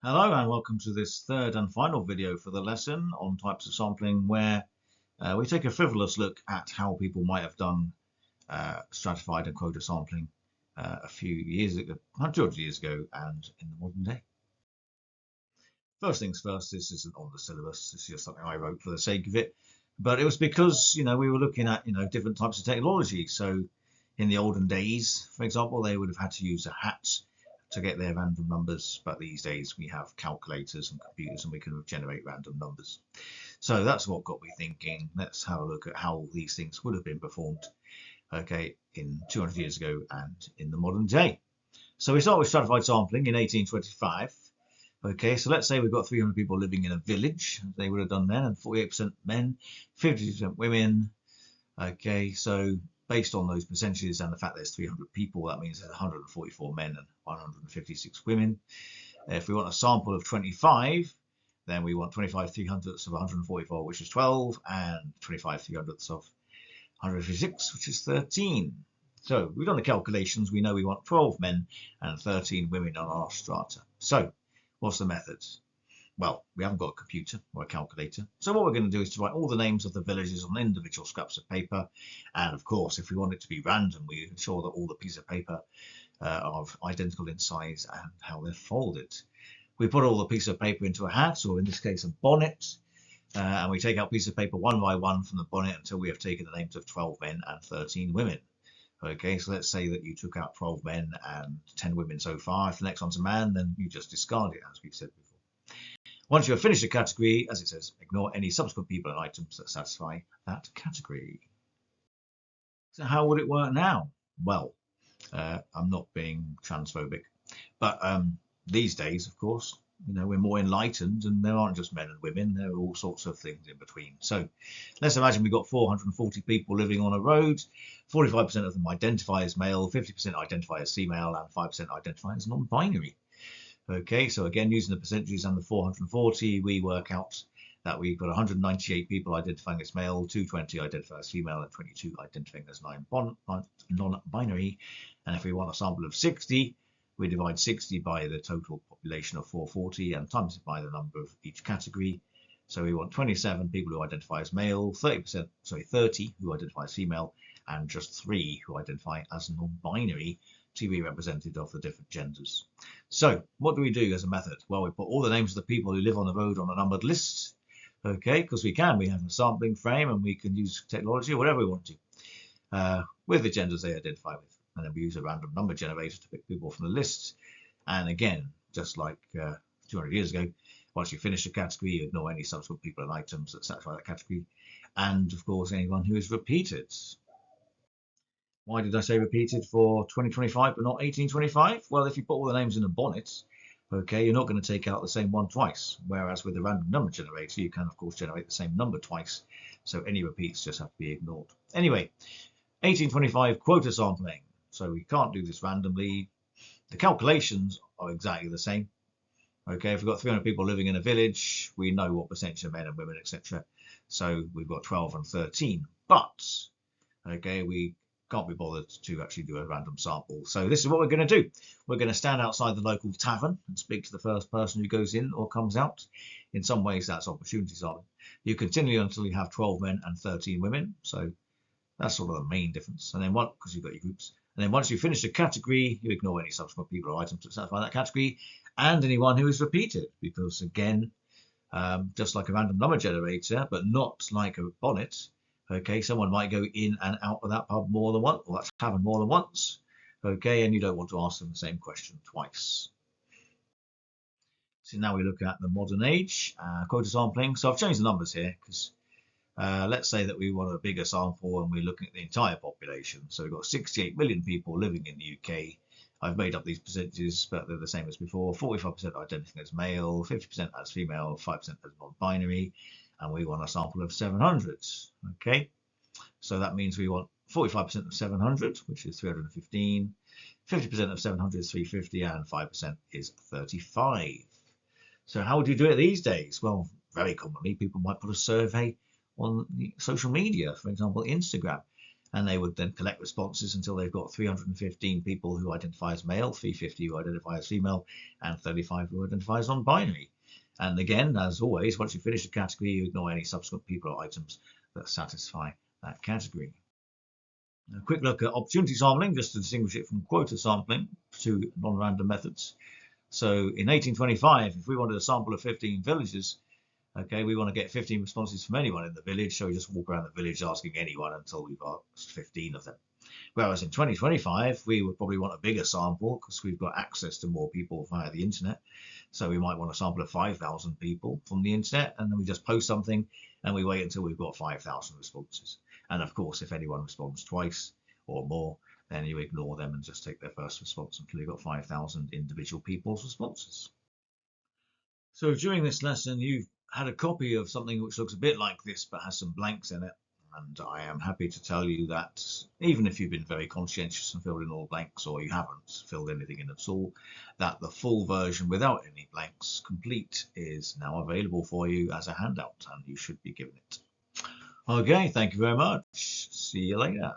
Hello and welcome to this third and final video for the lesson on types of sampling, where we take a frivolous look at how people might have done stratified and quota sampling a few years ago, hundreds of years ago, and in the modern day. First things first, this isn't on the syllabus, this is just something I wrote for the sake of it, but it was because we were looking at different types of technology. So in the olden days, for example, they would have had to use a hat to get their random numbers, but these days we have calculators and computers and we can generate random numbers. So that's what got me thinking, let's have a look at how these things would have been performed, okay, in 200 years ago and in the modern day. So we start with stratified sampling in 1825. Okay, so let's say we've got 300 people living in a village, they would have done then, and 48% men, 50% women. Okay, so based on those percentages and the fact there's 300 people, that means there's 144 men and 156 women. If we want a sample of 25, then we want 25 300ths of 144, which is 12, and 25 300ths of 156, which is 13. So we've done the calculations. We know we want 12 men and 13 women on our strata. So what's the method? Well, we haven't got a computer or a calculator. So what we're going to do is to write all the names of the villages on individual scraps of paper. And of course, if we want it to be random, we ensure that all the pieces of paper are identical in size and how they're folded. We put all the pieces of paper into a hat, or in this case, a bonnet. And we take out pieces of paper one by one from the bonnet until we have taken the names of 12 men and 13 women. Okay, so let's say that you took out 12 men and 10 women so far. If the next one's a man, then you just discard it, as we've said before. Once you have finished a category, as it says, ignore any subsequent people and items that satisfy that category. So how would it work now? Well, I'm not being transphobic, but these days, of course, we're more enlightened and there aren't just men and women, there are all sorts of things in between. So let's imagine we've got 440 people living on a road, 45% of them identify as male, 50% identify as female, and 5% identify as non-binary. Okay, so again, using the percentages and the 440, we work out that we've got 198 people identifying as male, 220 identify as female, and 22 identifying as non-binary. And if we want a sample of 60, we divide 60 by the total population of 440 and times it by the number of each category. So we want 27 people who identify as male, 30 who identify as female, and just 3 who identify as non-binary, to be representative of the different genders. So what do we do as a method? Well, we put all the names of the people who live on the road on a numbered list. Okay, because we have a sampling frame and we can use technology or whatever we want to with the genders they identify with. And then we use a random number generator to pick people from the lists. And again, just like 200 years ago, once you finish a category, you ignore any subsequent people and items that satisfy that category. And of course, anyone who is repeated. Why did I say repeated for 2025 but not 1825? Well, if you put all the names in a bonnet, okay, you're not going to take out the same one twice. Whereas with the random number generator, you can, of course, generate the same number twice. So any repeats just have to be ignored. Anyway, 1825 quota sampling. So we can't do this randomly. The calculations are exactly the same. Okay, if we've got 300 people living in a village, we know what percentage of men and women, etc. So we've got 12 and 13. But, okay, we can't be bothered to actually do a random sample. So this is what we're going to do. We're going to stand outside the local tavern and speak to the first person who goes in or comes out. In some ways, that's opportunity sampling. You continue until you have 12 men and 13 women. So that's sort of the main difference. And then because you've got your groups. And then once you finish a category, you ignore any subsequent people or items that satisfy that category and anyone who is repeated. Because again, just like a random number generator, but not like a bonnet, okay, someone might go in and out of that pub more than once, or that tavern more than once, okay, and you don't want to ask them the same question twice. So now we look at the modern age, quota sampling. So I've changed the numbers here because let's say that we want a bigger sample and we're looking at the entire population. So we've got 68 million people living in the UK. I've made up these percentages, but they're the same as before. 45% identifying as male, 50% as female, 5% as non-binary, and we want a sample of 700. Okay, so that means we want 45% of 700, which is 315. 50% of 700 is 350, and 5% is 35. So how would you do it these days? Well, very commonly, people might put a survey on social media, for example, Instagram. and they would then collect responses until they've got 315 people who identify as male, 350 who identify as female, and 35 who identify as non-binary. And again, as always, once you finish a category, you ignore any subsequent people or items that satisfy that category. A quick look at opportunity sampling, just to distinguish it from quota sampling, two non-random methods. So in 1825, if we wanted a sample of 15 villages, okay, we want to get 15 responses from anyone in the village, so we just walk around the village asking anyone until we've asked 15 of them. Whereas in 2025, we would probably want a bigger sample because we've got access to more people via the internet. So we might want a sample of 5,000 people from the internet, and then we just post something and we wait until we've got 5,000 responses. And of course, if anyone responds twice or more, then you ignore them and just take their first response until you've got 5,000 individual people's responses. So during this lesson, you've had a copy of something which looks a bit like this but has some blanks in it. And I am happy to tell you that even if you've been very conscientious and filled in all blanks, or you haven't filled anything in at all, that the full version without any blanks, complete, is now available for you as a handout, and you should be given it. Okay, thank you very much. See you later.